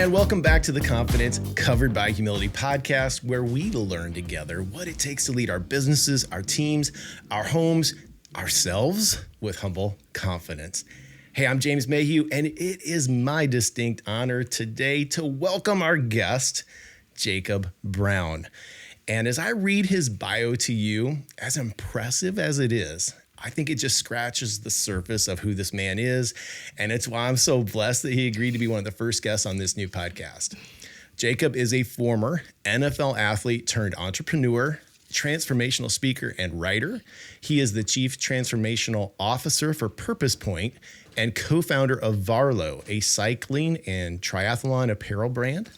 And welcome back to the Confidence Covered by Humility podcast, where we learn together what it takes to lead our businesses, our teams, our homes, ourselves with humble confidence. Hey, I'm James Mayhew, and it is my distinct honor today to welcome our guest, Jacob Brown. And as I read his bio to you, as impressive as it is, I think it just scratches the surface of who this man is. And it's why I'm so blessed that he agreed to be one of the first guests on this new podcast. Jacob is a former NFL athlete turned entrepreneur, transformational speaker, and writer. He is the chief transformational officer for Purpose Point and co-founder of Varlo, a cycling and triathlon apparel brand.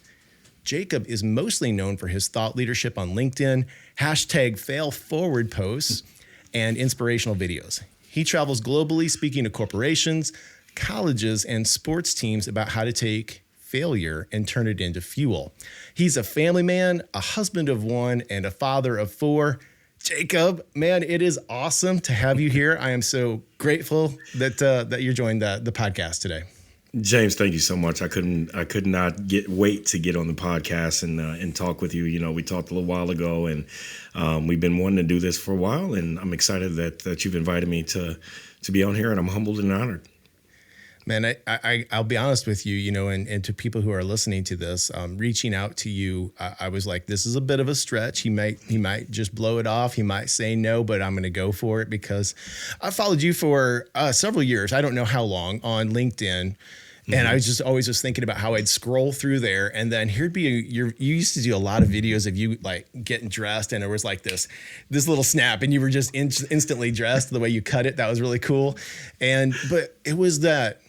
Jacob is mostly known for his thought leadership on LinkedIn, #FailForward posts, and inspirational videos. He travels globally speaking to corporations, colleges, and sports teams about how to take failure and turn it into fuel. He's a family man, a husband of one, and a father of four. Jacob, man, it is awesome to have you here. I am so grateful that you're joining the podcast today. James, thank you so much. I could not wait to get on the podcast and talk with you. You know, we talked a little while ago, and we've been wanting to do this for a while, and I'm excited that you've invited me to be on here, and I'm humbled and honored. Man, I'll be honest with you, and to people who are listening to this, reaching out to you, I was like, this is a bit of a stretch. He might just blow it off. He might say no, but I'm going to go for it because I followed you for several years. I don't know how long on LinkedIn. And I was just always thinking about how I'd scroll through there, and then here'd be you used to do a lot of videos of you like getting dressed, and there was like this little snap, and you were just instantly dressed the way you cut it. That was really cool. But it was that,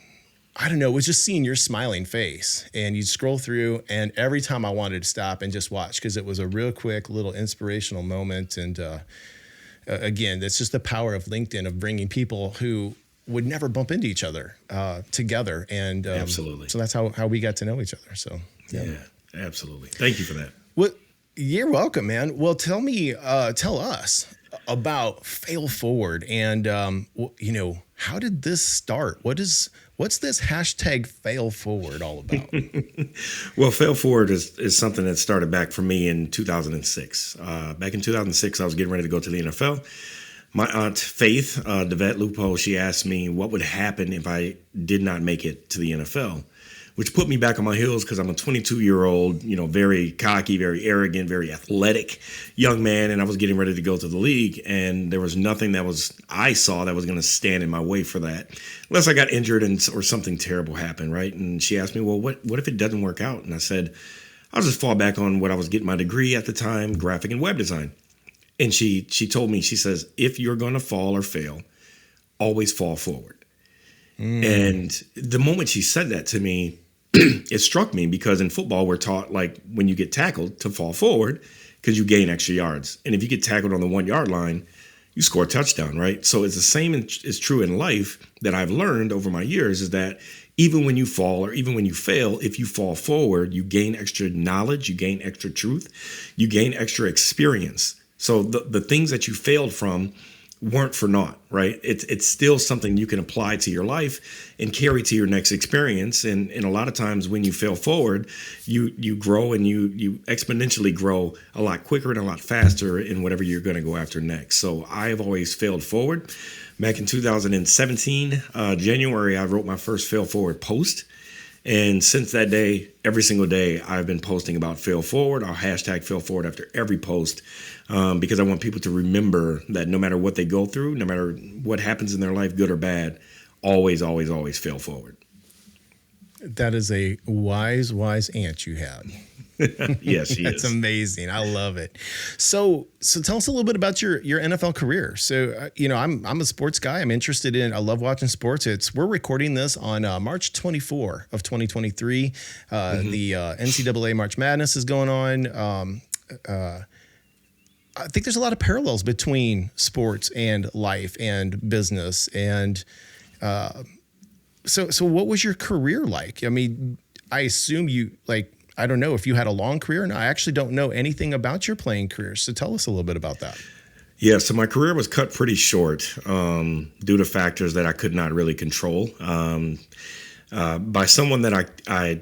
I don't know, it was just seeing your smiling face, and you'd scroll through, and every time I wanted to stop and just watch because it was a real quick little inspirational moment. And again, that's just the power of LinkedIn, of bringing people who would never bump into each other together. And absolutely. So that's how we got to know each other. So yeah, absolutely. Thank you for that. Well, you're welcome, man. Well, tell us about Fail Forward, and how did this start? What's this #Fail Forward all about? Well, Fail Forward is something that started back for me in 2006. Back in 2006, I was getting ready to go to the NFL. My aunt, Faith DeVette Lupo, she asked me what would happen if I did not make it to the NFL, which put me back on my heels because I'm a 22-year-old, very cocky, very arrogant, very athletic young man, and I was getting ready to go to the league, and there was nothing I saw that was going to stand in my way for that, unless I got injured or something terrible happened, right? And she asked me, well, what if it doesn't work out? And I said, I'll just fall back on what I was getting my degree at the time, graphic and web design. And she told me, she says, if you're going to fall or fail, always fall forward. And the moment she said that to me, it struck me because in football, we're taught like when you get tackled to fall forward because you gain extra yards. And if you get tackled on the 1 yard line, you score a touchdown, right? So it's the same is true in life that I've learned over my years is that even when you fall or even when you fail, if you fall forward, you gain extra knowledge, you gain extra truth, you gain extra experience. So the things that you failed from weren't for naught, right? It's still something you can apply to your life and carry to your next experience. And a lot of times when you fail forward, you grow and you exponentially grow a lot quicker and a lot faster in whatever you're going to go after next. So I have always failed forward. Back in 2017, January, I wrote my first fail forward post. And since that day, every single day, I've been posting about Fail Forward. I'll #Fail Forward after every post because I want people to remember that no matter what they go through, no matter what happens in their life, good or bad, always, always, always fail forward. That is a wise aunt you had. Yes, she That's is. amazing. I love it. So tell us a little bit about your NFL career. So, I'm a sports guy. I love watching sports. We're recording this on March 24 of 2023. The NCAA March Madness is going on. I think there's a lot of parallels between sports and life and business. And so what was your career like? I mean, I assume I don't know if you had a long career, and I actually don't know anything about your playing career. So tell us a little bit about that. Yeah, so my career was cut pretty short due to factors that I could not really control. By someone that I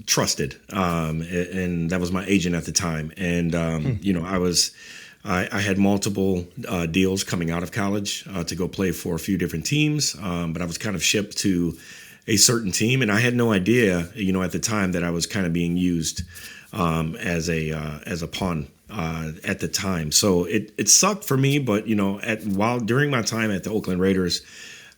trusted, and that was my agent at the time. And I had multiple deals coming out of college to go play for a few different teams, but I was kind of shipped to a certain team, and I had no idea, at the time that I was kind of being used as a pawn at the time. So it sucked for me, but during my time at the Oakland Raiders,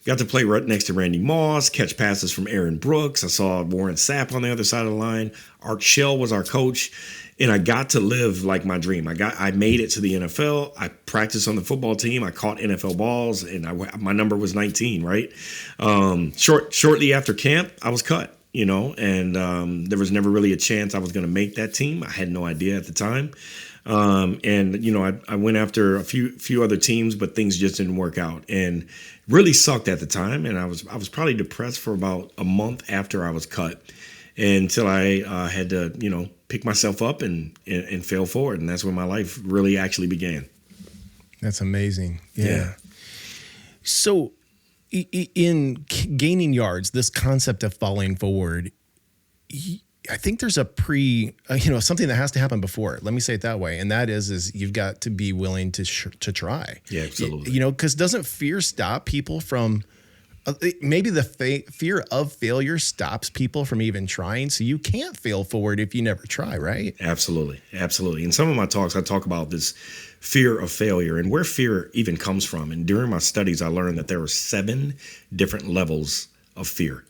got to play right next to Randy Moss, catch passes from Aaron Brooks. I saw Warren Sapp on the other side of the line. Art Shell was our coach. And I got to live like my dream. I made it to the NFL. I practiced on the football team. I caught NFL balls, and my number was 19, right? Shortly after camp, I was cut, and there was never really a chance I was going to make that team. I had no idea at the time. I went after a few other teams, but things just didn't work out, and really sucked at the time. And I was probably depressed for about a month after I was cut, until I had to pick myself up and fail forward, and that's when my life really actually began. That's amazing. Yeah. So, in gaining yards, this concept of falling forward, I think there's a something that has to happen before it. Let me say it that way. And that is you've got to be willing to try. Yeah, absolutely. Because doesn't fear stop people from, maybe the fear of failure stops people from even trying. So you can't fail forward if you never try, right? Absolutely. Absolutely. In some of my talks, I talk about this fear of failure and where fear even comes from. And during my studies, I learned that there are 7 different levels of fear.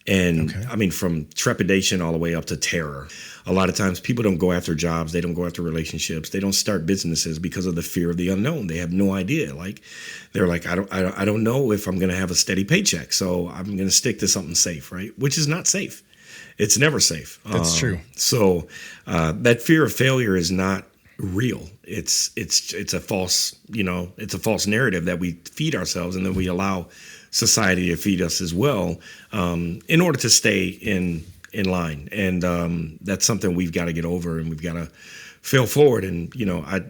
And from trepidation all the way up to terror. A lot of times people don't go after jobs. They don't go after relationships. They don't start businesses because of the fear of the unknown. They have no idea. They're like, I don't know if I'm going to have a steady paycheck. So I'm going to stick to something safe, right? Which is not safe. It's never safe. That's true. So that fear of failure is not real. It's a false, it's a false narrative that we feed ourselves, and then we allow society to feed us as well, in order to stay in line. And that's something we've got to get over, and we've got to fail forward. And,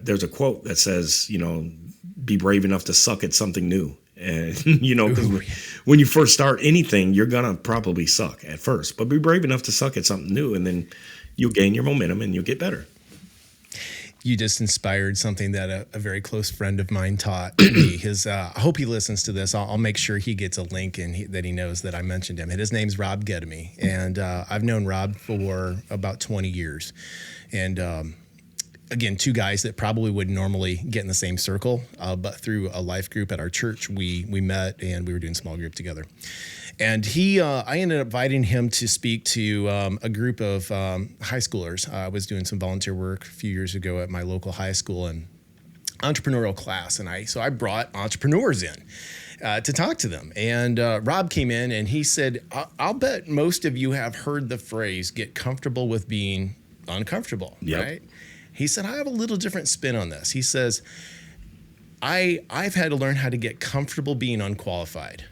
there's a quote that says, be brave enough to suck at something new. And, because when you first start anything, you're going to probably suck at first, but be brave enough to suck at something new, and then you'll gain your momentum and you'll get better. You just inspired something that a very close friend of mine taught me. I hope he listens to this. I'll make sure he gets a link and that he knows that I mentioned him. And his name's Rob Gedemy. And I've known Rob for about 20 years. And again, 2 guys that probably would normally get in the same circle. But through a life group at our church, we met and we were doing small group together. And I ended up inviting him to speak to a group of high schoolers. I was doing some volunteer work a few years ago at my local high school and entrepreneurial class. And I brought entrepreneurs in to talk to them. And Rob came in and he said, I'll bet most of you have heard the phrase, get comfortable with being uncomfortable, right? He said, I have a little different spin on this. He says, I've had to learn how to get comfortable being unqualified.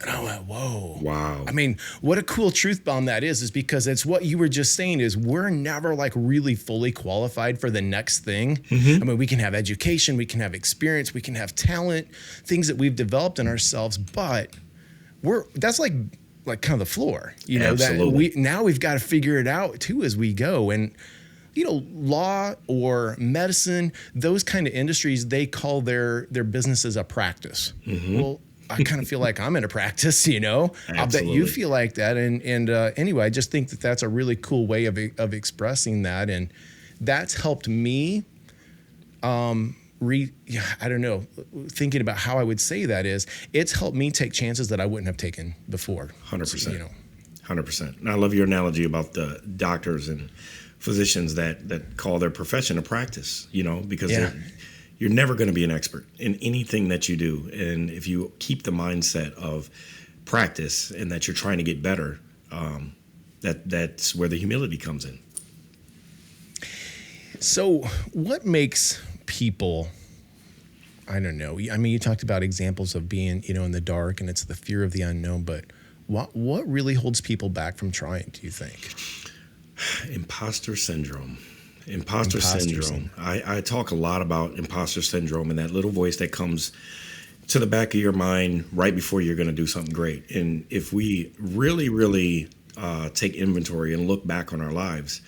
And I went, whoa. Wow. I mean, what a cool truth bomb that is because it's what you were just saying is we're never really fully qualified for the next thing. Mm-hmm. I mean, we can have education, we can have experience, we can have talent, things that we've developed in ourselves, but that's like kind of the floor, Absolutely. That we've got to figure it out too as we go. And law or medicine, those kind of industries, they call their businesses a practice. Mm-hmm. Well, I kind of feel like I'm in a practice, I'll bet you feel like that. And anyway, I just think that that's a really cool way of expressing that. And that's helped me, I don't know, thinking about how I would say that is, it's helped me take chances that I wouldn't have taken before. 100%. 100%. And I love your analogy about the doctors and physicians that call their profession a practice, because you're never going to be an expert in anything that you do. And if you keep the mindset of practice and that you're trying to get better, that's where the humility comes in. So what makes people, I don't know, I mean, you talked about examples of being, in the dark and it's the fear of the unknown, but what really holds people back from trying, do you think? Imposter syndrome. Imposter syndrome. I talk a lot about imposter syndrome and that little voice that comes to the back of your mind right before you're going to do something great. And if we really, really take inventory and look back on our lives,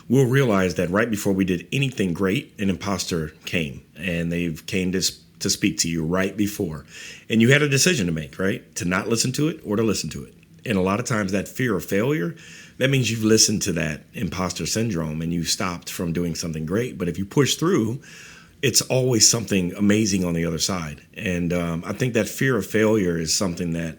we'll realize that right before we did anything great, an imposter came, and they came to speak to you right before. And you had a decision to make, right? To not listen to it or to listen to it. And a lot of times that fear of failure, that means you've listened to that imposter syndrome and you stopped from doing something great. But if you push through, it's always something amazing on the other side. And I think that fear of failure is something that,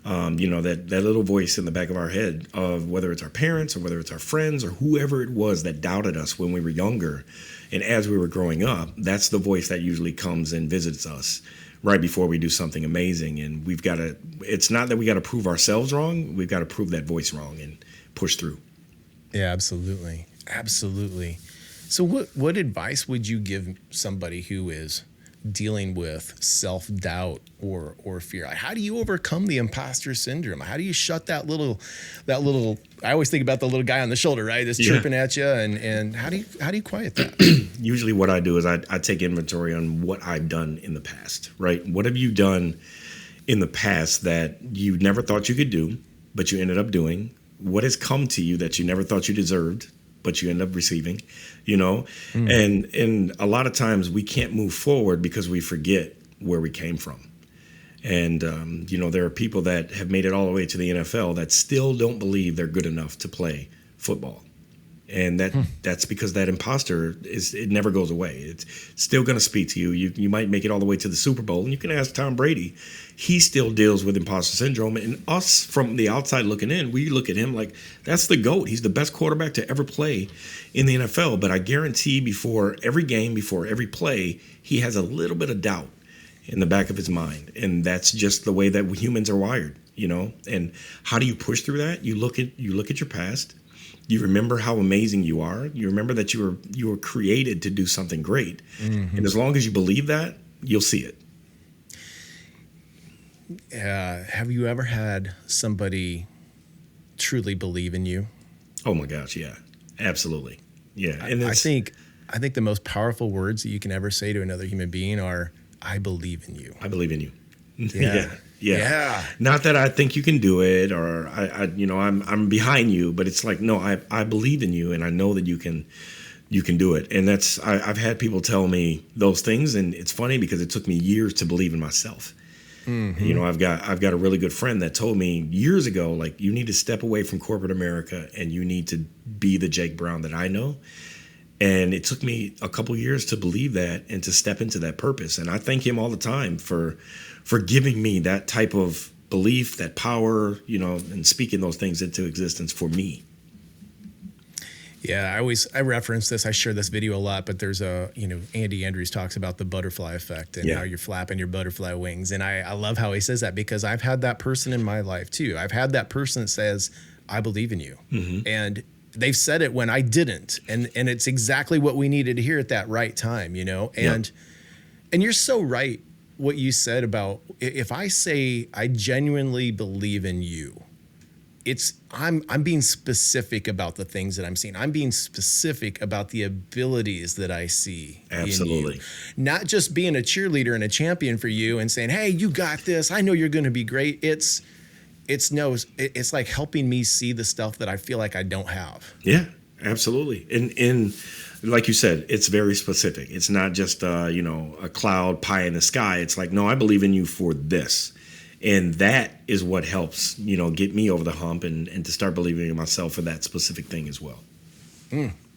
that little voice in the back of our head of whether it's our parents or whether it's our friends or whoever it was that doubted us when we were younger. And as we were growing up, that's the voice that usually comes and visits us right before we do something amazing. And it's not that we got to prove ourselves wrong. We've got to prove that voice wrong and push through. Yeah, absolutely. Absolutely. So what advice would you give somebody who is dealing with self-doubt or fear? How do you overcome the imposter syndrome? How do you shut that little, I always think about the little guy on the shoulder, right? That's chirping at you. And how do you quiet that? Usually what I do is I take inventory on what I've done in the past, right? What have you done in the past that you never thought you could do, but you ended up doing? What has come to you that you never thought you deserved, but you end up receiving, and a lot of times we can't move forward because we forget where we came from. And, there are people that have made it all the way to the NFL that still don't believe they're good enough to play football. And that's because that imposter it never goes away. It's still going to speak to you. You might make it all the way to the Super Bowl, and you can ask Tom Brady. He still deals with imposter syndrome. And us from the outside looking in, we look at him like that's the GOAT. He's the best quarterback to ever play in the NFL. But I guarantee before every game, before every play, he has a little bit of doubt in the back of his mind. And that's just the way that humans are wired, And how do you push through that? You look at your past. You remember how amazing you are. You remember that you were created to do something great. Mm-hmm. And as long as you believe that, you'll see it. Have you ever had somebody truly believe in you? Oh my gosh, yeah. Absolutely. Yeah. And I think the most powerful words that you can ever say to another human being are, I believe in you. I believe in you. Yeah. Yeah. Not that I think you can do it or I'm behind you, but it's like, no, I believe in you and I know that you can do it. And I've had people tell me those things, and it's funny because it took me years to believe in myself. Mm-hmm. I've got a really good friend that told me years ago, like, you need to step away from corporate America and you need to be the Jake Brown that I know. And it took me a couple years to believe that and to step into that purpose. And I thank him all the time for giving me that type of belief, that power, and speaking those things into existence for me. Yeah, I reference this. I share this video a lot, but there's Andy Andrews talks about the butterfly effect and how you're flapping your butterfly wings. And I love how he says that because I've had that person in my life too. I've had that person that says, I believe in you. Mm-hmm. And they've said it when I didn't. And it's exactly what we needed to hear at that right time, And you're so right what you said about if I say I genuinely believe in you, I'm being specific about the things that I'm seeing. I'm being specific about the abilities that I see. Absolutely. In you. Not just being a cheerleader and a champion for you and saying, hey, you got this. I know you're going to be great. It's like helping me see the stuff that I feel like I don't have. Yeah, absolutely. And like you said, it's very specific. It's not just, a cloud pie in the sky. It's like, no, I believe in you for this. And that is what helps, get me over the hump and to start believing in myself for that specific thing as well.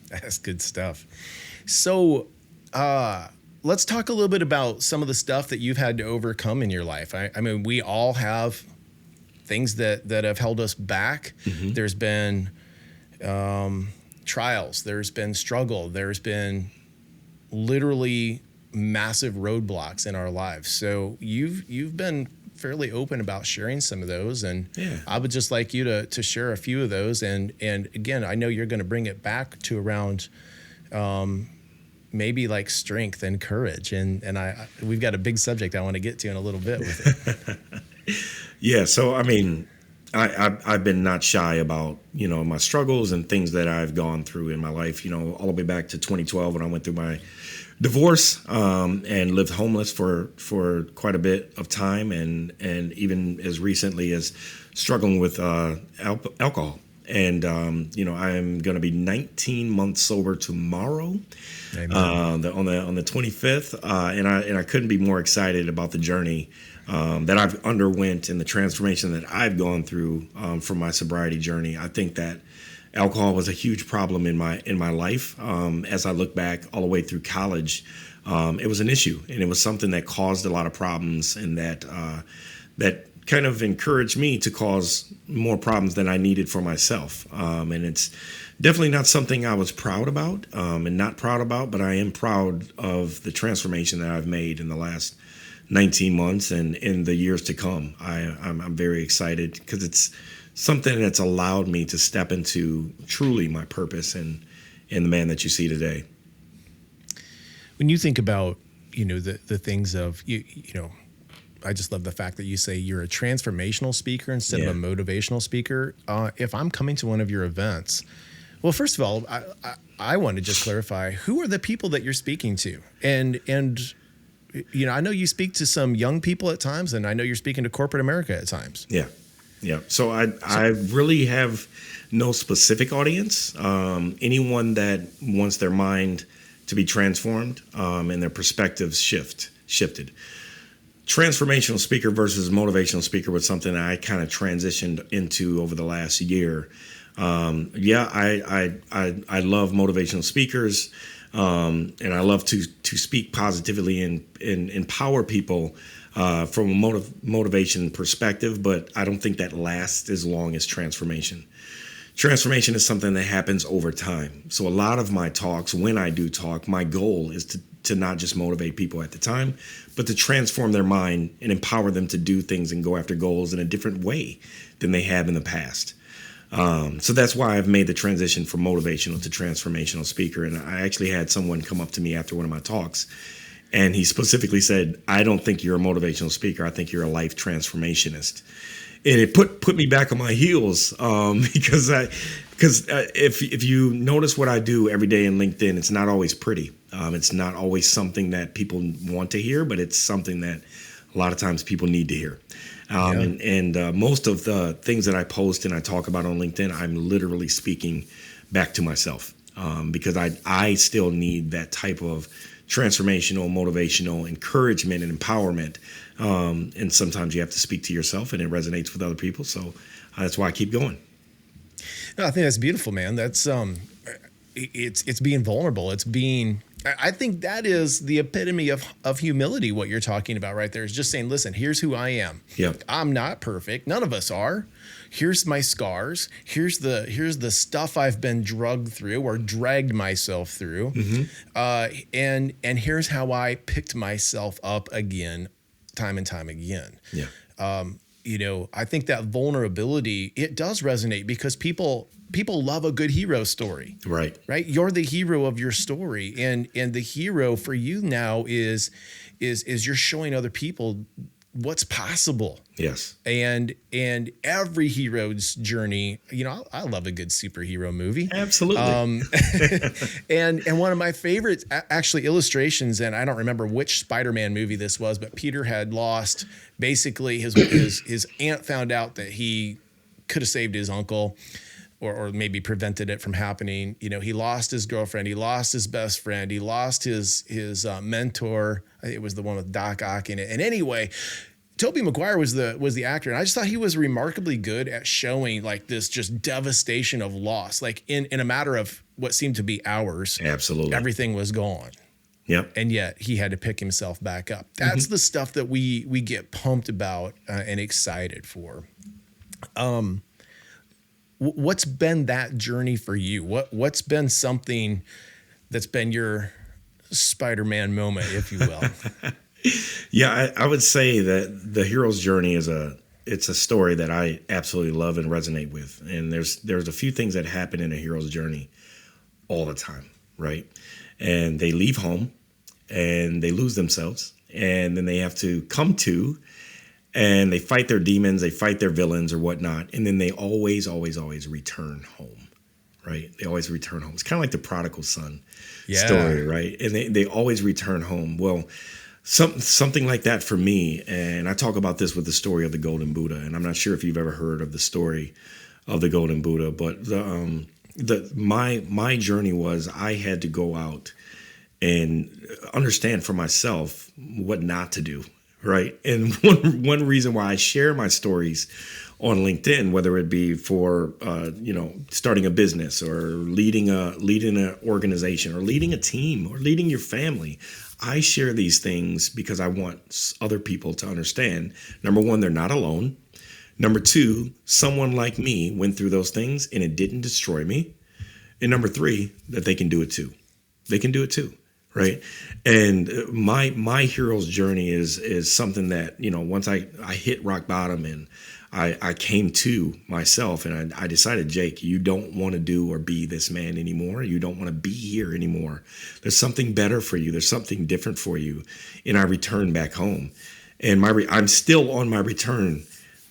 That's good stuff. So let's talk a little bit about some of the stuff that you've had to overcome in your life. I mean, we all have things that have held us back. Mm-hmm. There's been trials. There's been struggle. There's been literally massive roadblocks in our lives. So you've been fairly open about sharing some of those, and I would just like you to share a few of those. And again, I know you're going to bring it back to around maybe like strength and courage, and we've got a big subject I want to get to in a little bit with it. Yeah, so I mean, I've been not shy about my struggles and things that I've gone through in my life. All the way back to 2012 when I went through my divorce and lived homeless for quite a bit of time, and even as recently as struggling with alcohol. And I'm going to be 19 months sober tomorrow, on the 25th, and I couldn't be more excited about the journey that I've underwent and the transformation that I've gone through from my sobriety journey. I think that alcohol was a huge problem in my life. As I look back all the way through college, it was an issue, and it was something that caused a lot of problems, and that kind of encouraged me to cause more problems than I needed for myself. And it's definitely not something I was proud about, and not proud about, but I am proud of the transformation that I've made in the last 19 months and in the years to come. I'm very excited because it's something that's allowed me to step into truly my purpose and in the man that you see today. When you think about, the things of, I just love the fact that you say you're a transformational speaker instead of a motivational speaker. If I'm coming to one of your events, well, first of all, I want to just clarify, who are the people that you're speaking to? And I know you speak to some young people at times, and I know you're speaking to corporate America at times. Yeah. So I really have no specific audience. Anyone that wants their mind to be transformed, and their perspectives shifted. Transformational speaker versus motivational speaker was something that I kind of transitioned into over the last year. I love motivational speakers, and I love to speak positively and empower people from a motivation perspective, but I don't think that lasts as long as transformation. Transformation is something that happens over time. So a lot of my talks, when I do talk, my goal is to not just motivate people at the time, but to transform their mind and empower them to do things and go after goals in a different way than they have in the past. So that's why I've made the transition from motivational to transformational speaker. And I actually had someone come up to me after one of my talks, and he specifically said, "I don't think you're a motivational speaker. I think you're a life transformationist." And it put me back on my heels, because if you notice what I do every day in LinkedIn, it's not always pretty. It's not always something that people want to hear, but it's something that a lot of times people need to hear. And most of the things that I post and I talk about on LinkedIn, I'm literally speaking back to myself, because I still need that type of transformational, motivational encouragement and empowerment. And sometimes you have to speak to yourself, and it resonates with other people. So that's why I keep going. No, I think that's beautiful, man. That's it's being vulnerable. I think that is the epitome of humility. What you're talking about right there is just saying, listen, here's who I am. Yep. I'm not perfect. None of us are. Here's my scars. Here's the stuff I've been drugged through or dragged myself through. Mm-hmm. And here's how I picked myself up again, time and time again. Yeah. I think that vulnerability, it does resonate because people love a good hero story. Right. You're the hero of your story. And the hero for you now is you're showing other people what's possible. Yes. And every hero's journey, I love a good superhero movie. Absolutely. And one of my favorite actually illustrations, and I don't remember which Spider-Man movie this was, but Peter had lost, basically his aunt found out that he could have saved his uncle or maybe prevented it from happening. He lost his girlfriend, he lost his best friend, he lost his mentor. I think it was the one with Doc Ock in it. And anyway, Tobey Maguire was the actor, and I just thought he was remarkably good at showing like this just devastation of loss, like in a matter of what seemed to be hours. Absolutely, everything was gone. Yep. And yet he had to pick himself back up. That's the stuff that we get pumped about and excited for. What's been that journey for you? What's been something that's been your Spider-Man moment, if you will? Yeah, I would say that the hero's journey it's a story that I absolutely love and resonate with. And there's a few things that happen in a hero's journey all the time, right? And they leave home and they lose themselves, and then they have to come to, and they fight their demons, they fight their villains or whatnot, and then they always return home, right? They always return home. It's kind of like the prodigal son story, right? And they always return home. Well, something like that for me, and I talk about this with the story of the Golden Buddha, and I'm not sure if you've ever heard of the story of the Golden Buddha. But my journey was I had to go out and understand for myself what not to do, right? And one reason why I share my stories on LinkedIn, whether it be for starting a business or leading an organization or leading a team or leading your family, I share these things because I want other people to understand. Number one, they're not alone. Number two, someone like me went through those things and it didn't destroy me. And number three, that they can do it too. They can do it too. Right. And my hero's journey is something that, once I hit rock bottom and I came to myself and I decided, Jake, you don't want to do or be this man anymore. You don't want to be here anymore. There's something better for you. There's something different for you. And I returned back home, and I'm still on my return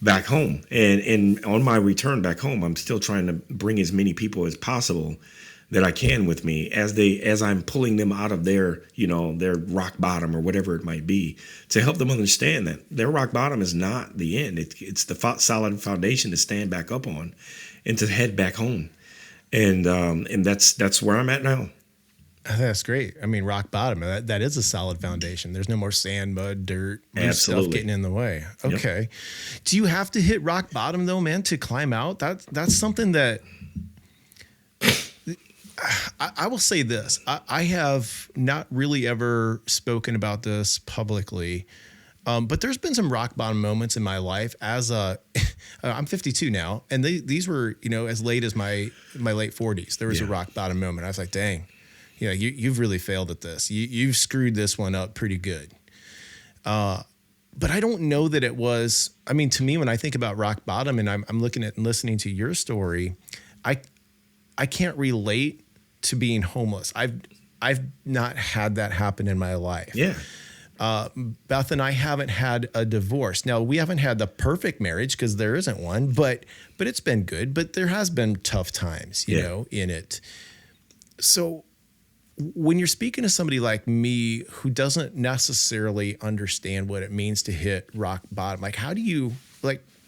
back home. And on my return back home, I'm still trying to bring as many people as possible that I can with me as I'm pulling them out of their rock bottom or whatever it might be, to help them understand that their rock bottom is not the end. It's the solid foundation to stand back up on and to head back home. And that's where I'm at now. That's great. I mean, rock bottom, that is a solid foundation. There's no more sand, mud, dirt, stuff getting in the way. Okay. Yep. Do you have to hit rock bottom though, man, to climb out? That's something that I will say this. I have not really ever spoken about this publicly, but there's been some rock bottom moments in my life I'm 52 now, and these were, as late as my late 40s. There was a rock bottom moment. I was like, dang, you've really failed at this. You've screwed this one up pretty good. But I don't know that it was, to me, when I think about rock bottom and I'm looking at and listening to your story, I can't relate to being homeless. I've not had that happen in my life. Yeah. Beth and I haven't had a divorce. Now, we haven't had the perfect marriage because there isn't one, but it's been good. But there has been tough times, you know, in it. So when you're speaking to somebody like me who doesn't necessarily understand what it means to hit rock bottom, like how do you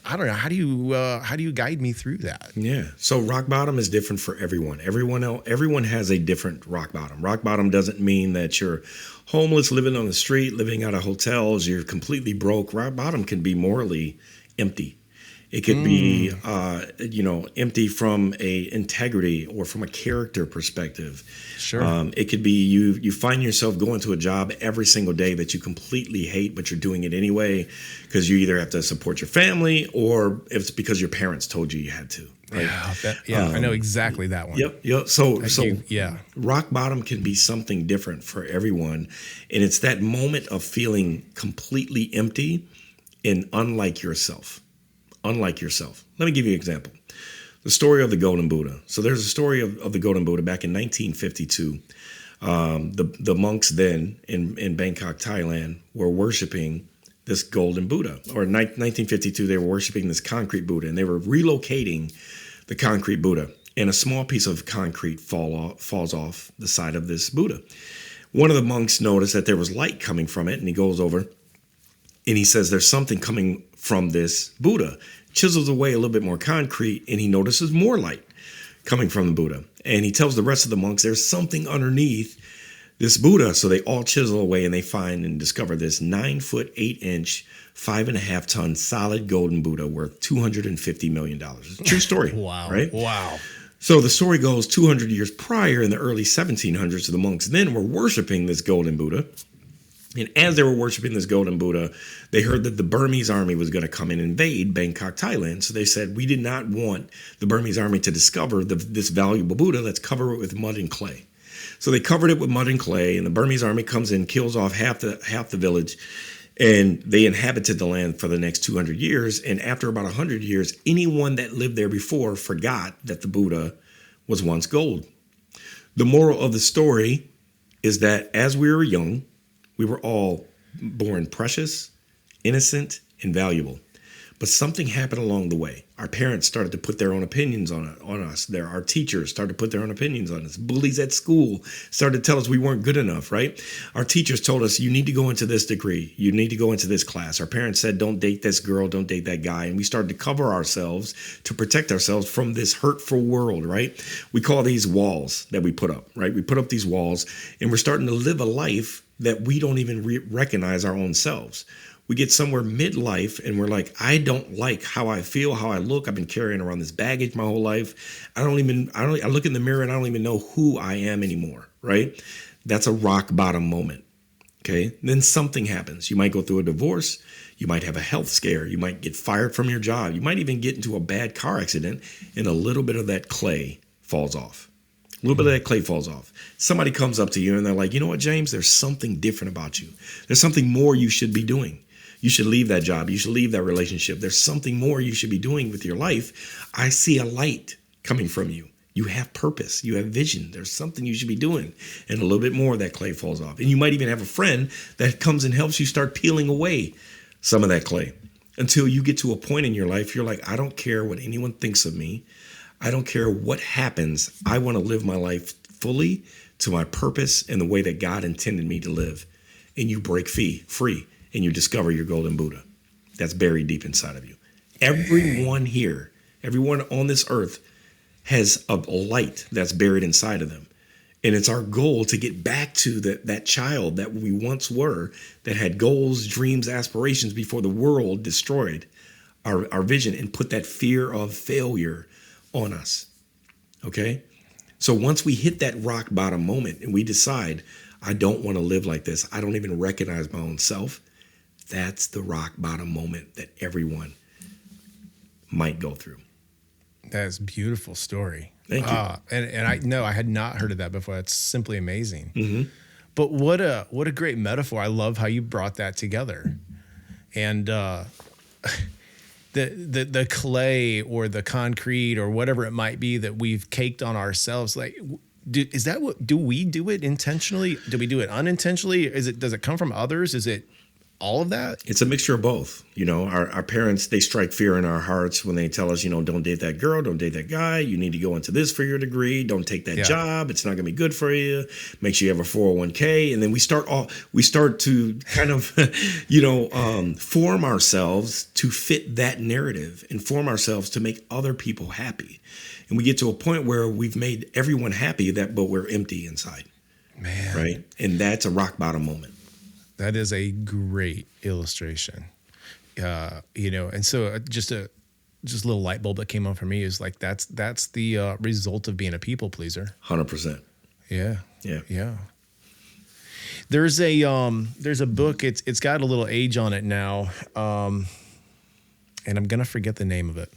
how do you guide me through that? Yeah. So rock bottom is different for everyone. Everyone has a different rock bottom. Rock bottom doesn't mean that you're homeless, living on the street, living out of hotels, you're completely broke. Rock bottom can be morally empty. It could be, empty from a integrity or from a character perspective. Sure. It could be you find yourself going to a job every single day that you completely hate, but you're doing it anyway because you either have to support your family or it's because your parents told you had to. Right? I know exactly that one. Yep. So rock bottom can be something different for everyone, and it's that moment of feeling completely empty and unlike yourself. Let me give you an example. The story of the Golden Buddha. So there's a story of the Golden Buddha back in 1952. The monks then in Bangkok, Thailand, were worshiping this Golden Buddha. Or in 1952, they were worshiping this concrete Buddha, and they were relocating the concrete Buddha. And a small piece of concrete falls off the side of this Buddha. One of the monks noticed that there was light coming from it, and he goes over and he says, there's something coming from this Buddha. Chisels away a little bit more concrete, and he notices more light coming from the Buddha. And he tells the rest of the monks there's something underneath this Buddha. So they all chisel away, and they find and discover this 9 foot 8 inch, 5.5 ton solid golden Buddha worth $250 million. It's a true story. Wow. Right? Wow. So the story goes 200 years prior, in the early 1700s, the monks then were worshiping this golden Buddha. And as they were worshiping this golden Buddha, they heard that the Burmese army was going to come and invade Bangkok, Thailand. So they said, we did not want the Burmese army to discover this valuable Buddha. Let's cover it with mud and clay. So they covered it with mud and clay, and the Burmese army comes in, kills off half the village, and they inhabited the land for the next 200 years. And after about 100 years, anyone that lived there before forgot that the Buddha was once gold. The moral of the story is that as we were young, we were all born precious, innocent, and valuable. But something happened along the way. Our parents started to put their own opinions on us. Our teachers started to put their own opinions on us. Bullies at school started to tell us we weren't good enough, right? Our teachers told us, you need to go into this degree. You need to go into this class. Our parents said, don't date this girl, don't date that guy. And we started to cover ourselves to protect ourselves from this hurtful world, right? We call these walls that we put up, right? We put up these walls and we're starting to live a life that we don't even recognize our own selves. We get somewhere midlife and we're like, I don't like how I feel, how I look. I've been carrying around this baggage my whole life. I look in the mirror and I don't even know who I am anymore, right? That's a rock bottom moment. Okay. Then something happens. You might go through a divorce. You might have a health scare. You might get fired from your job. You might even get into a bad car accident and a little bit of that clay falls off. A little bit of that clay falls off. Somebody comes up to you and they're like, you know what, James, there's something different about you. There's something more you should be doing. You should leave that job. You should leave that relationship. There's something more you should be doing with your life. I see a light coming from you. You have purpose. You have vision. There's something you should be doing. And a little bit more of that clay falls off. And you might even have a friend that comes and helps you start peeling away some of that clay until you get to a point in your life. You're like, I don't care what anyone thinks of me. I don't care what happens. I want to live my life fully to my purpose and the way that God intended me to live. And you break free. And you discover your golden Buddha that's buried deep inside of you. Everyone here, everyone on this earth has a light that's buried inside of them. And it's our goal to get back to that child that we once were, that had goals, dreams, aspirations before the world destroyed our vision and put that fear of failure on us. Okay? So once we hit that rock bottom moment and we decide, I don't want to live like this, I don't even recognize my own self, that's the rock bottom moment that everyone might go through. That's a beautiful story. Thank you. And I know I had not heard of that before. That's simply amazing. Mm-hmm. But what a great metaphor. I love how you brought that together. And the clay or the concrete or whatever it might be that we've caked on ourselves, like, do we do it intentionally? Do we do it unintentionally? Does it come from others? Is it all of that? It's a mixture of both. You know, our parents, they strike fear in our hearts when they tell us, you know, don't date that girl, don't date that guy. You need to go into this for your degree. Don't take that job. It's not going to be good for you. Make sure you have a 401k. And then we start to kind of, form ourselves to fit that narrative and form ourselves to make other people happy. And we get to a point where we've made everyone happy, but we're empty inside. Man. Right. And that's a rock bottom moment. That is a great illustration. And so just a little light bulb that came on for me is like, that's the result of being a people pleaser. 100%. Yeah. Yeah. Yeah. There's a book, it's got a little age on it now. And I'm going to forget the name of it.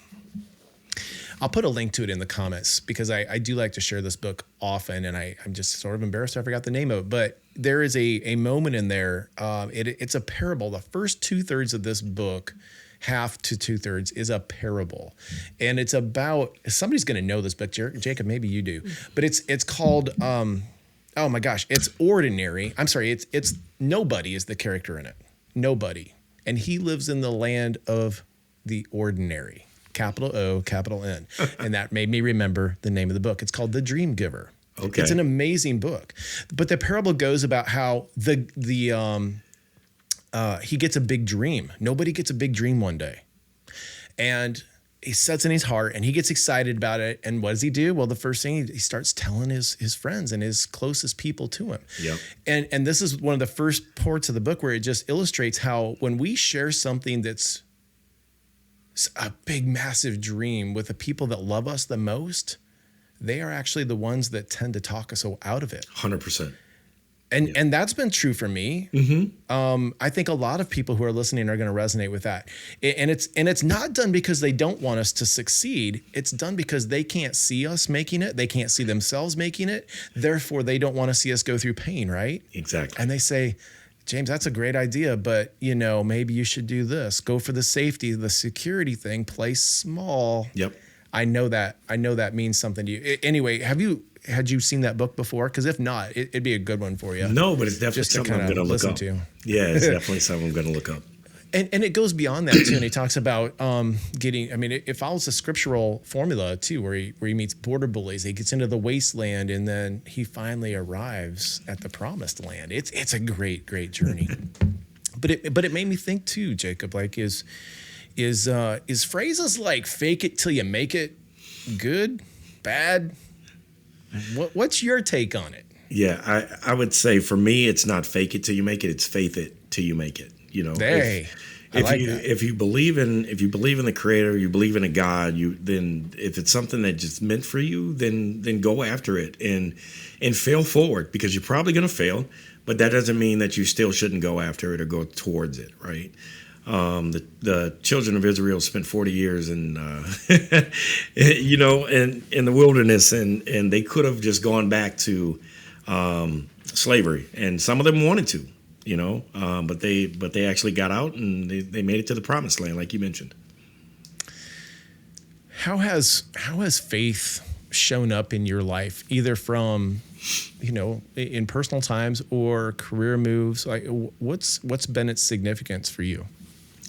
I'll put a link to it in the comments because I do like to share this book often, and I'm just sort of embarrassed I forgot the name of it. But there is a moment in there. It's a parable. The first 2/3 of this book, half to 2/3, is a parable, and it's about, somebody's going to know this book. Jacob, maybe you do, but it's called. Oh my gosh, it's Ordinary. I'm sorry, it's Nobody is the character in it. Nobody, and he lives in the land of the ordinary. Capital O, capital N. And that made me remember the name of the book. It's called The Dream Giver. Okay. It's an amazing book. But the parable goes about how he gets a big dream. Nobody gets a big dream one day. And he sets in his heart and he gets excited about it. And what does he do? Well, the first thing, he starts telling his friends and his closest people to him. Yep. And this is one of the first parts of the book where it just illustrates how when we share something that's a big, massive dream with the people that love us the most, they are actually the ones that tend to talk us out of it. 100%. And that's been true for me. Mm-hmm. I think a lot of people who are listening are going to resonate with that. And it's not done because they don't want us to succeed. It's done because they can't see us making it. They can't see themselves making it. Therefore, they don't want to see us go through pain, right? Exactly. And they say, James, that's a great idea, but maybe you should do this. Go for the safety, the security thing. Play small. Yep. I know that means something to you. Anyway, had you seen that book before? Because if not, it'd be a good one for you. No, but it's definitely something I'm going to look up. to. Yeah, it's definitely something I'm going to look up. And it goes beyond that too. And he talks about getting, I mean, it follows a scriptural formula too, where he meets border bullies, he gets into the wasteland, and then he finally arrives at the promised land. It's a great journey. But it made me think too, Jacob, like is phrases like "fake it till you make it" good, bad? What's your take on it? Yeah, I would say for me, it's not fake it till you make it. It's faith it till you make it. You know, if you believe in the Creator, you believe in a God, then if it's something that just meant for you, then go after it and fail forward, because you're probably going to fail, but that doesn't mean that you still shouldn't go after it or go towards it, right? The children of Israel spent 40 years in in the wilderness, and they could have just gone back to slavery, and some of them wanted to, but they actually got out and they made it to the promised land, like you mentioned. How has faith shown up in your life, either from in personal times or career moves? Like, what's been its significance for you?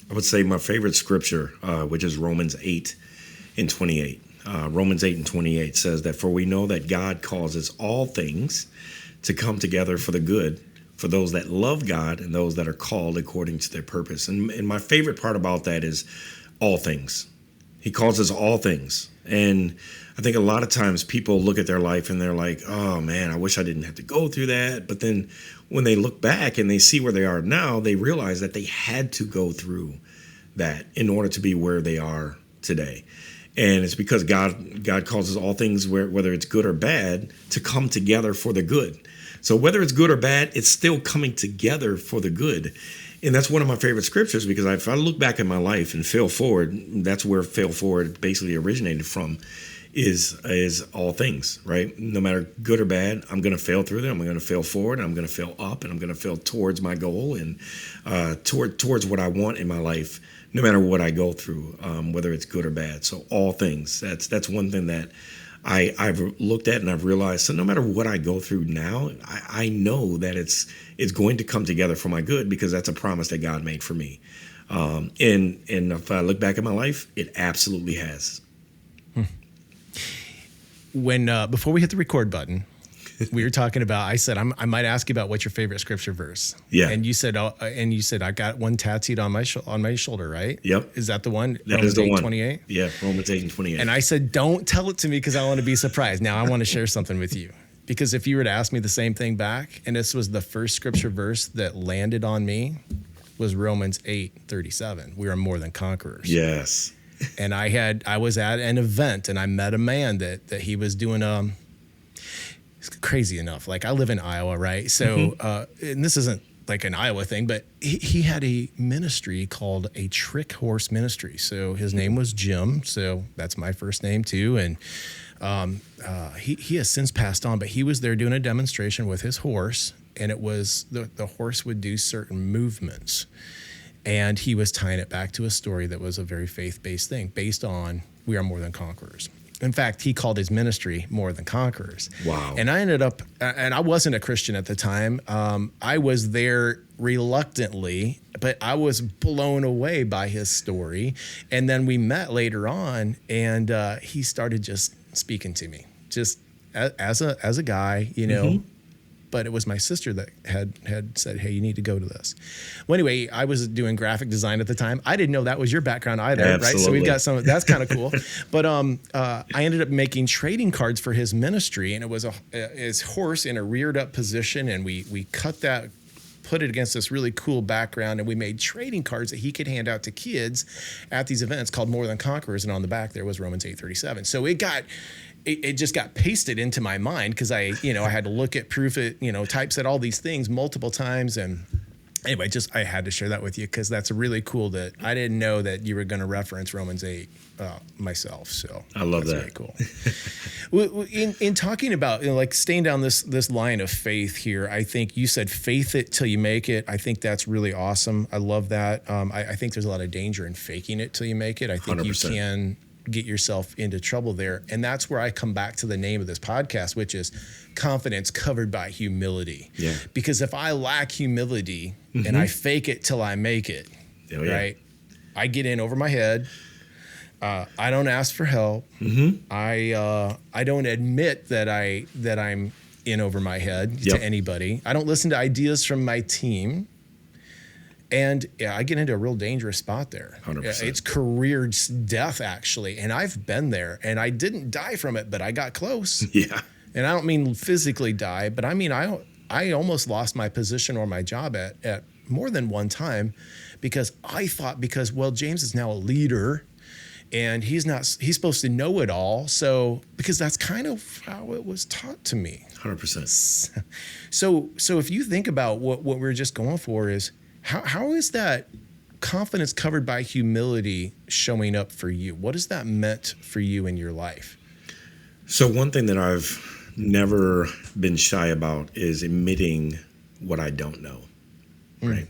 I would say my favorite scripture, which is Romans 8:28. Romans 8:28 says that, "For we know that God causes all things to come together for the good, for those that love God and those that are called according to their purpose." And my favorite part about that is all things. He causes all things. And I think a lot of times people look at their life and they're like, "Oh man, I wish I didn't have to go through that." But then when they look back and they see where they are now, they realize that they had to go through that in order to be where they are today. And it's because God causes all things, whether it's good or bad, to come together for the good. So whether it's good or bad, it's still coming together for the good. And that's one of my favorite scriptures, because if I look back at my life and fail forward, that's where fail forward basically originated from, is all things, right? No matter good or bad, I'm going to fail through them. I'm going to fail forward. I'm going to fail up, and I'm going to fail towards my goal and towards what I want in my life, no matter what I go through, whether it's good or bad. So all things, that's one thing that I've looked at and I've realized. So no matter what I go through now, I know that it's going to come together for my good, because that's a promise that God made for me. And if I look back at my life, it absolutely has. When before we hit the record button, we were talking about, I said, I might ask you about what's your favorite scripture verse. Yeah. And you said, I got one tattooed on my shoulder, right? Yep. Is that the one? That is the one. 28? Yeah, Romans 8:28. And I said, don't tell it to me, because I want to be surprised. Now I want to share something with you, because if you were to ask me the same thing back, and this was the first scripture verse that landed on me, was Romans 8:37. We are more than conquerors. Yes. And I was at an event, and I met a man that he was doing it's crazy enough. Like, I live in Iowa, right? So, and this isn't like an Iowa thing, but he had a ministry called a trick horse ministry. So his name was Jim. So that's my first name too. And he has since passed on, but he was there doing a demonstration with his horse, and it was the horse would do certain movements. And he was tying it back to a story that was a very faith-based thing, based on we are more than conquerors. In fact, he called his ministry More Than Conquerors. Wow. And I ended up, and I wasn't a Christian at the time. I was there reluctantly, but I was blown away by his story. And then we met later on, and he started just speaking to me, just as a guy, But it was my sister that had said, "Hey, you need to go to this." Well, anyway, I was doing graphic design at the time. I didn't know that was your background either, Absolutely. right? So we've got some. That's kind of cool. But I ended up making trading cards for his ministry, and it was his horse in a reared up position, and we cut that, put it against this really cool background, and we made trading cards that he could hand out to kids at these events called More Than Conquerors, and on the back there was Romans 8:37. So it just got pasted into my mind, because I had to look at, proof it, typeset all these things multiple times. And anyway, I had to share that with you, because that's really cool that I didn't know that you were going to reference Romans 8 myself. So I love that's that. Really cool. In talking about, like, staying down this line of faith here, I think you said faith it till you make it. I think that's really awesome. I love that. I think there's a lot of danger in faking it till you make it. I think 100%. you can get yourself into trouble there. And that's where I come back to the name of this podcast, which is Confidence Covered by Humility. Yeah. Because if I lack humility and I fake it till I make it, Oh, yeah. right? I get in over my head. I don't ask for help. I don't admit that I'm in over my head to anybody. I don't listen to ideas from my team. And I get into a real dangerous spot there. 100%. It's career death, actually. And I've been there, and I didn't die from it, but I got close. Yeah. And I don't mean physically die, but I mean, I almost lost my position or my job at more than one time because I thought well, James is now a leader and he's supposed to know it all. So, because that's kind of how it was taught to me. 100%. So if you think about what we're just going for is, how is that confidence covered by humility showing up for you? What has that meant for you in your life? So one thing that I've never been shy about is admitting what I don't know, right?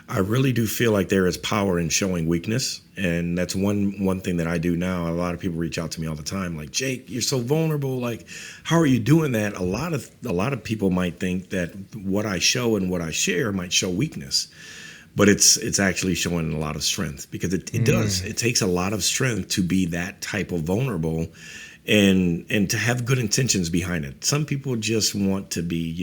I really do feel like there is power in showing weakness. And that's one thing that I do now. A lot of people reach out to me all the time, like, Jake, you're so vulnerable. Like, how are you doing that? A lot of people might think that what I show and what I share might show weakness. But it's actually showing a lot of strength because it does. It takes a lot of strength to be that type of vulnerable and to have good intentions behind it. Some people just want to be,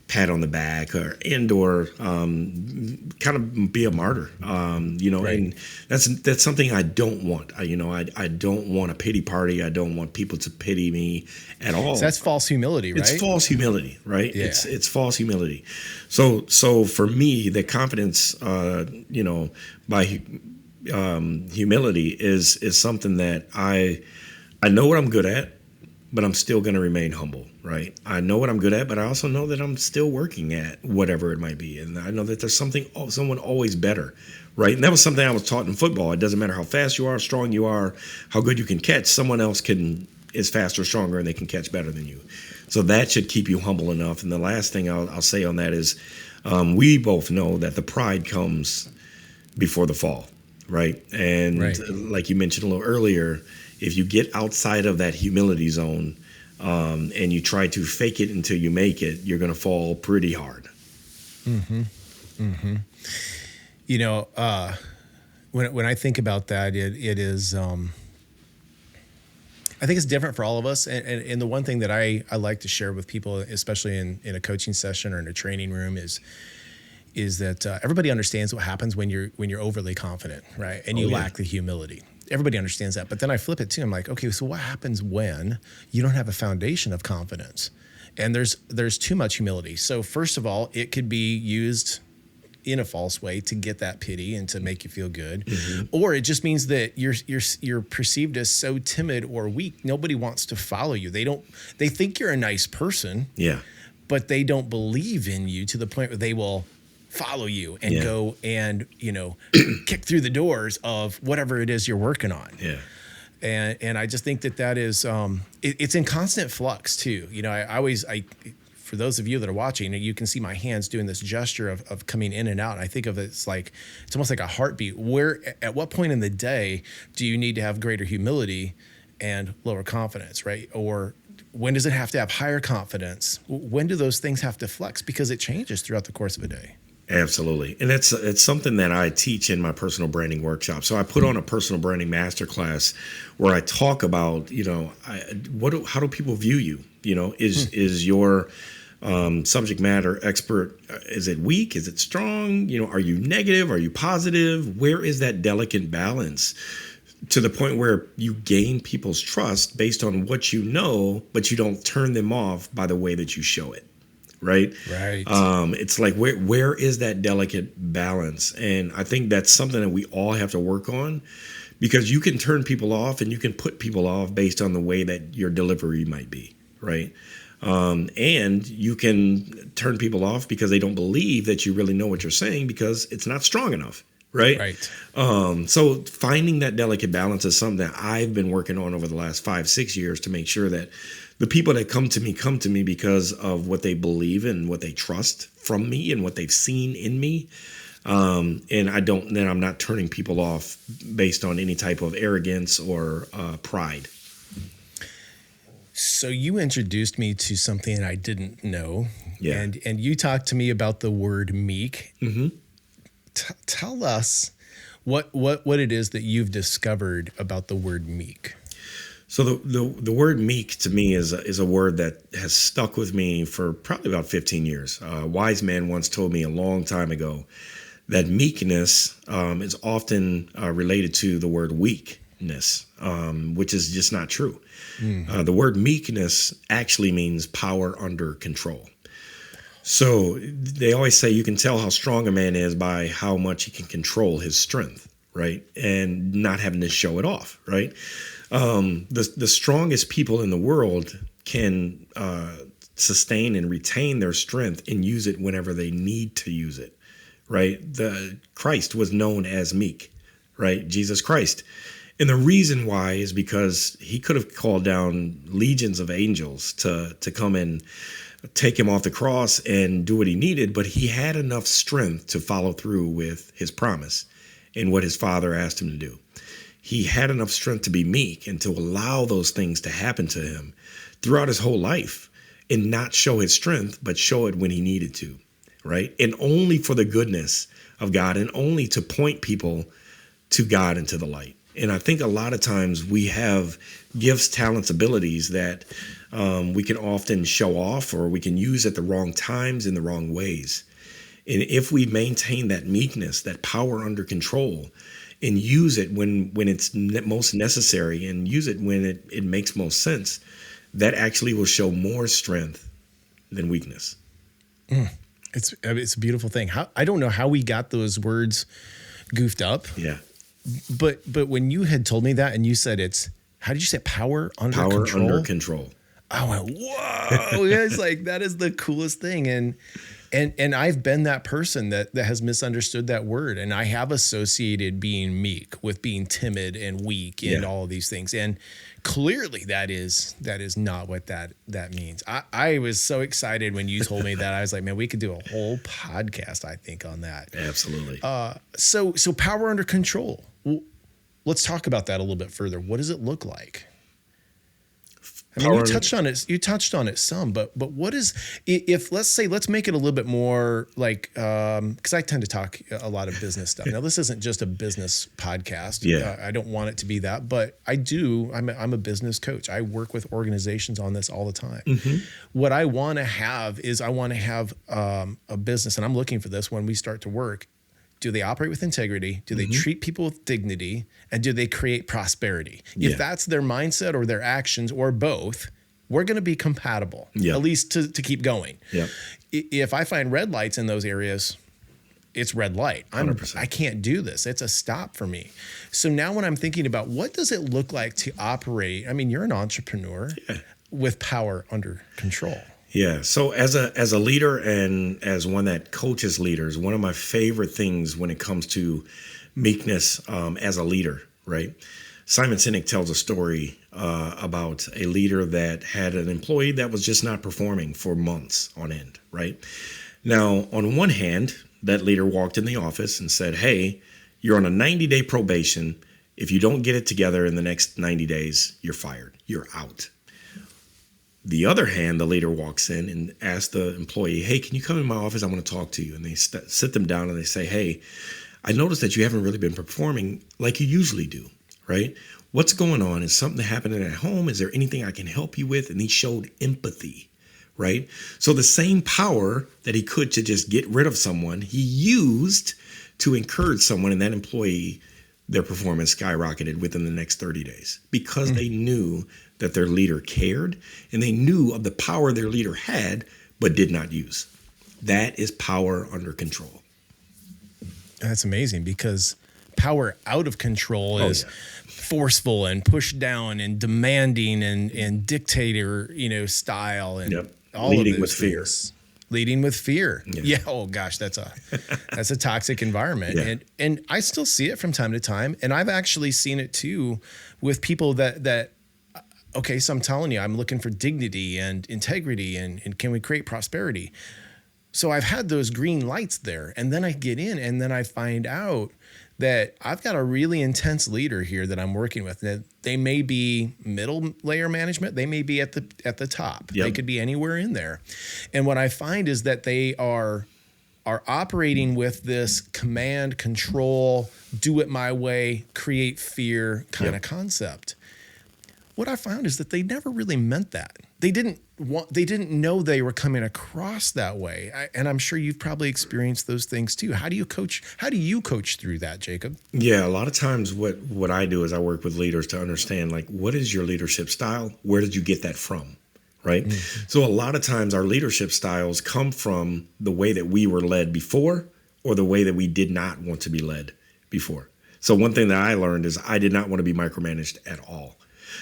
pat on the back or kind of be a martyr, right. And that's something I don't want. I don't want a pity party. I don't want people to pity me at all. So that's false humility, right? It's false humility, right? Yeah. It's false humility. So for me, the confidence, by humility is something that I know what I'm good at, but I'm still going to remain humble, right? I know what I'm good at, but I also know that I'm still working at whatever it might be. And I know that there's someone always better, right? And that was something I was taught in football. It doesn't matter how fast you are, strong you are, how good you can catch. Someone else is faster, stronger, and they can catch better than you. So that should keep you humble enough. And the last thing I'll say on that is we both know that the pride comes before the fall, right? And like you mentioned a little earlier, if you get outside of that humility zone and you try to fake it until you make it, you're going to fall pretty hard. Mm-hmm. Mm-hmm. When I think about that, it is, I think it's different for all of us. And the one thing that I like to share with people, especially in a coaching session or in a training room, is that everybody understands what happens when you're overly confident, right? And you lack the humility. Everybody understands that. But then I flip it too. I'm like, okay, so what happens when you don't have a foundation of confidence? And there's too much humility. So first of all, it could be used in a false way to get that pity and to make you feel good. Mm-hmm. Or it just means that you're perceived as so timid or weak. Nobody wants to follow you. They think you're a nice person. Yeah. But they don't believe in you to the point where they will follow you and go and, kick through the doors of whatever it is you're working on. Yeah. And I just think that is, it's in constant flux too. I for those of you that are watching, you can see my hands doing this gesture of coming in and out. And I think of it, it's almost like a heartbeat. At what point in the day do you need to have greater humility and lower confidence, right? Or when does it have to have higher confidence? When do those things have to flex? Because it changes throughout the course of a day. Absolutely. And it's something that I teach in my personal branding workshop. So I put on a personal branding masterclass where I talk about, how do people view you? Is your subject matter expert, is it weak? Is it strong? Are you negative? Are you positive? Where is that delicate balance to the point where you gain people's trust based on what you know, but you don't turn them off by the way that you show it? Right. It's like, where is that delicate balance? And I think that's something that we all have to work on, because you can turn people off and you can put people off based on the way that your delivery might be. Right. And you can turn people off because they don't believe that you really know what you're saying because it's not strong enough. Right. So finding that delicate balance is something that I've been working on over the last 5-6 years to make sure that the people that come to me because of what they believe and what they trust from me and what they've seen in me. And I'm not turning people off based on any type of arrogance or pride. So you introduced me to something that I didn't know. Yeah. And you talked to me about the word meek. Mm-hmm. tell us what it is that you've discovered about the word meek. So the word meek to me is a word that has stuck with me for probably about 15 years. A wise man once told me a long time ago that meekness is often related to the word weakness, which is just not true. The word meekness actually means power under control. So they always say you can tell how strong a man is by how much he can control his strength, right? And not having to show it off, right? The strongest people in the world can sustain and retain their strength and use it whenever they need to use it, right? Christ was known as meek, right? Jesus Christ. And the reason why is because he could have called down legions of angels to come and take him off the cross and do what he needed, but he had enough strength to follow through with his promise and what his Father asked him to do. He had enough strength to be meek and to allow those things to happen to him throughout his whole life and not show his strength, but show it when he needed to, right? And only for the goodness of God and only to point people to God and to the light. And I think a lot of times we have gifts, talents, abilities that we can often show off or we can use at the wrong times in the wrong ways. And if we maintain that meekness, that power under control, and use it when it's most necessary and use it when it makes most sense, that actually will show more strength than weakness. It's a beautiful thing. I don't know how we got those words goofed up. Yeah. But when you had told me that and you said how did you say power under control? Power under control. I went, whoa. It's like, that is the coolest thing. And I've been that person that has misunderstood that word. And I have associated being meek with being timid and weak and all of these things. And clearly that is not what that means. I was so excited when you told me that. I was like, man, we could do a whole podcast, I think, on that. Absolutely. So power under control. Well, let's talk about that a little bit further. What does it look like? I mean, you touched on it some, but what is, if let's make it a little bit more like, because I tend to talk a lot of business stuff. Now, this isn't just a business podcast. Yeah. I don't want it to be that, but I'm a business coach. I work with organizations on this all the time. Mm-hmm. What I want to have is a business, and I'm looking for this when we start to work. Do they operate with integrity? Do they treat people with dignity? And do they create prosperity? If that's their mindset or their actions or both, we're going to be compatible, at least to keep going. Yep. If I find red lights in those areas, it's red light. 100%. I can't do this. It's a stop for me. So now when I'm thinking about what does it look like to operate, I mean, you're an entrepreneur with power under control. Yeah. So as a leader and as one that coaches leaders, one of my favorite things when it comes to meekness as a leader, right? Simon Sinek tells a story about a leader that had an employee that was just not performing for months on end, right? Now, on one hand, that leader walked in the office and said, hey, you're on a 90-day probation. If you don't get it together in the next 90 days, you're fired. You're out. The other hand, the leader walks in and asks the employee, hey, can you come in my office? I want to talk to you. And they sit them down and they say, hey, I noticed that you haven't really been performing like you usually do, right? What's going on? Is something happening at home? Is there anything I can help you with? And he showed empathy, right? So the same power that he could to just get rid of someone, he used to encourage someone, and that employee, their performance skyrocketed within the next 30 days because they knew that their leader cared and they knew of the power their leader had but did not use. That is power under control. That's amazing, because power out of control is forceful and pushed down and demanding and dictator, style and all leading of those with fear. Leading with fear. Yeah. Oh gosh, that's a toxic environment. Yeah. And I still see it from time to time. And I've actually seen it too with people that okay, so I'm telling you, I'm looking for dignity and integrity and can we create prosperity? So I've had those green lights there, and then I get in and then I find out that I've got a really intense leader here that I'm working with. That they may be middle layer management, they may be at the top. They could be anywhere in there. And what I find is that they are are operating with this command, control, do it my way, create fear kind of concept. What I found is that they never really meant that. They didn't know they were coming across that way. And I'm sure you've probably experienced those things too. How do you coach through that, Jacob? Yeah, a lot of times what I do is I work with leaders to understand, like, what is your leadership style? Where did you get that from? Right. Mm-hmm. So a lot of times our leadership styles come from the way that we were led before, or the way that we did not want to be led before. So one thing that I learned is I did not want to be micromanaged at all.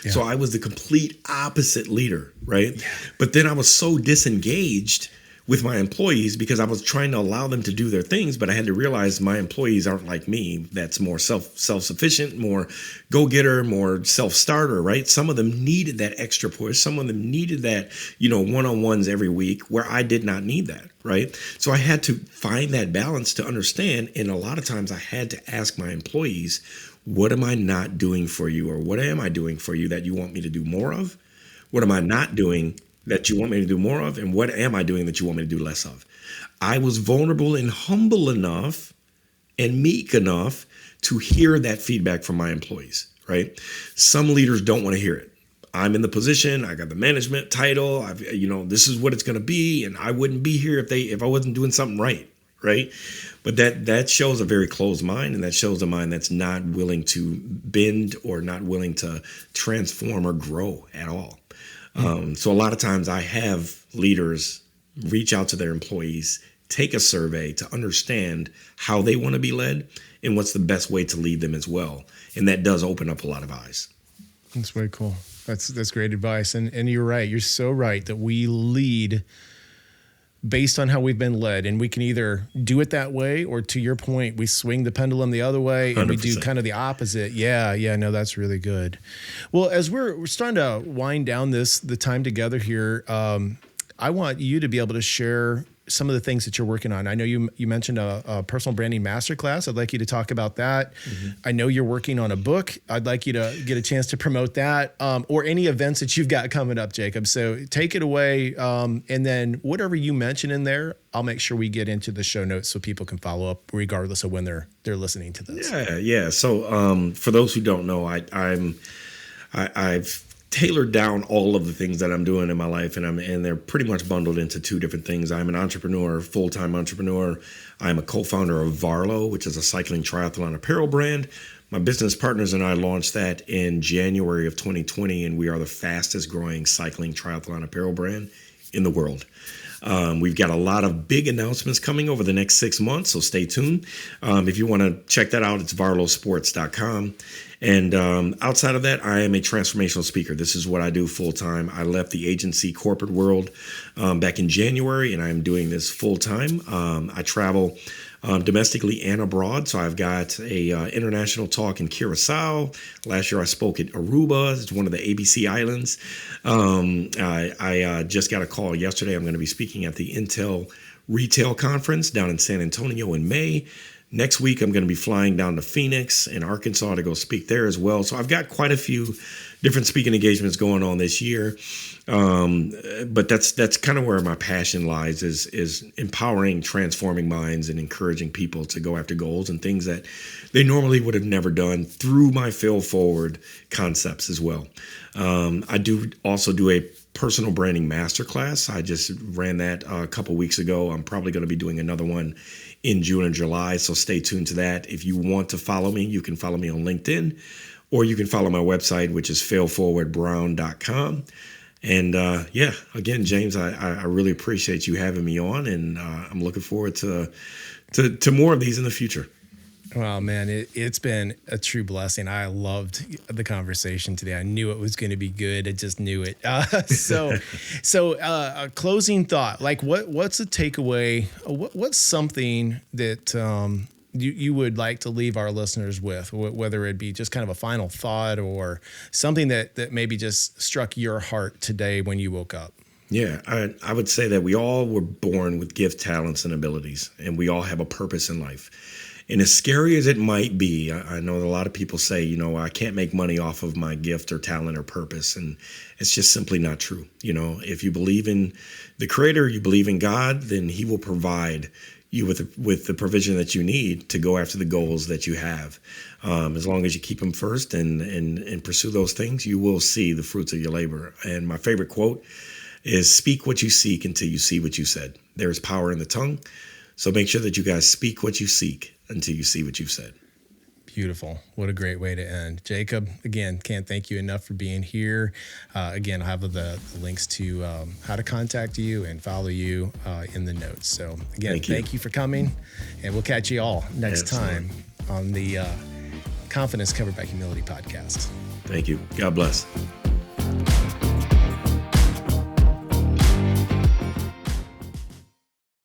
Yeah. So I was the complete opposite leader, right? Yeah. But then I was so disengaged with my employees because I was trying to allow them to do their things, but I had to realize my employees aren't like me. That's more self-sufficient, more go-getter, more self-starter, right? Some of them needed that extra push. Some of them needed that, one-on-ones every week, where I did not need that, right? So I had to find that balance to understand. And a lot of times I had to ask my employees, what am I not doing for you? Or what am I doing for you that you want me to do more of? What am I not doing that you want me to do more of? And what am I doing that you want me to do less of? I was vulnerable and humble enough and meek enough to hear that feedback from my employees, right? Some leaders don't want to hear it. I'm in the position, I got the management title, this is what it's going to be. And I wouldn't be here if I wasn't doing something right? But that shows a very closed mind, and that shows a mind that's not willing to bend or not willing to transform or grow at all. So a lot of times I have leaders reach out to their employees, take a survey to understand how they want to be led and what's the best way to lead them as well. And that does open up a lot of eyes. That's very cool. That's great advice. And you're right. You're so right that we lead based on how we've been led, and we can either do it that way, or to your point, we swing the pendulum the other way and 100%. We do kind of the opposite. Yeah. No, that's really good. Well, as we're starting to wind down the time together here, I want you to be able to share some of the things that you're working on. I know you mentioned a personal branding masterclass. I'd like you to talk about that. Mm-hmm. I know you're working on a book. I'd like you to get a chance to promote that, or any events that you've got coming up, Jacob. So take it away. And then whatever you mention in there, I'll make sure we get into the show notes so people can follow up regardless of when they're listening to this. Yeah. So for those who don't know, I've tailored down all of the things that I'm doing in my life, and they're pretty much bundled into two different things. I'm an entrepreneur, full-time entrepreneur. I'm a co-founder of Varlo, which is a cycling triathlon apparel brand. My business partners and I launched that in January of 2020, and we are the fastest growing cycling triathlon apparel brand in the world. We've got a lot of big announcements coming over the next 6 months, so stay tuned. If you want to check that out, it's varlosports.com. And outside of that, I am a transformational speaker. This is what I do full time. I left the agency corporate world back in January, and I am doing this full time. I travel domestically and abroad. So I've got a international talk in Curacao. Last year I spoke at Aruba. It's one of the ABC islands. I just got a call yesterday. I'm going to be speaking at the Intel Retail Conference down in San Antonio in May. Next week, I'm going to be flying down to Phoenix and Arkansas to go speak there as well. So I've got quite a few different speaking engagements going on this year. But that's kind of where my passion lies, is empowering, transforming minds and encouraging people to go after goals and things that they normally would have never done through my fail forward concepts as well. I do also do a personal branding masterclass. I just ran that a couple weeks ago. I'm probably going to be doing another one in June and July, so stay tuned to that. If you want to follow me, you can follow me on LinkedIn, or you can follow my website, which is failforwardbrown.com. And again, James, I really appreciate you having me on, and I'm looking forward to more of these in the future. Well, man, it's been a true blessing. I loved the conversation today. I knew it was going to be good. I just knew it. So a closing thought, like what's a takeaway? What's something that you would like to leave our listeners with, whether it be just kind of a final thought or something that maybe just struck your heart today when you woke up? Yeah, I would say that we all were born with gift, talents, and abilities, and we all have a purpose in life. And as scary as it might be, I know a lot of people say, I can't make money off of my gift or talent or purpose. And it's just simply not true. If you believe in the Creator, you believe in God, then He will provide you with the provision that you need to go after the goals that you have. As long as you keep them first and pursue those things, you will see the fruits of your labor. And my favorite quote is, speak what you seek until you see what you said. There is power in the tongue. So make sure that you guys speak what you seek until you see what you've said. Beautiful. What a great way to end. Jacob, again, can't thank you enough for being here. Again, I'll have the links to how to contact you and follow you in the notes. So again, thank you for coming, and we'll catch you all next time on the Confidence Covered by Humility podcast. Thank you. God bless.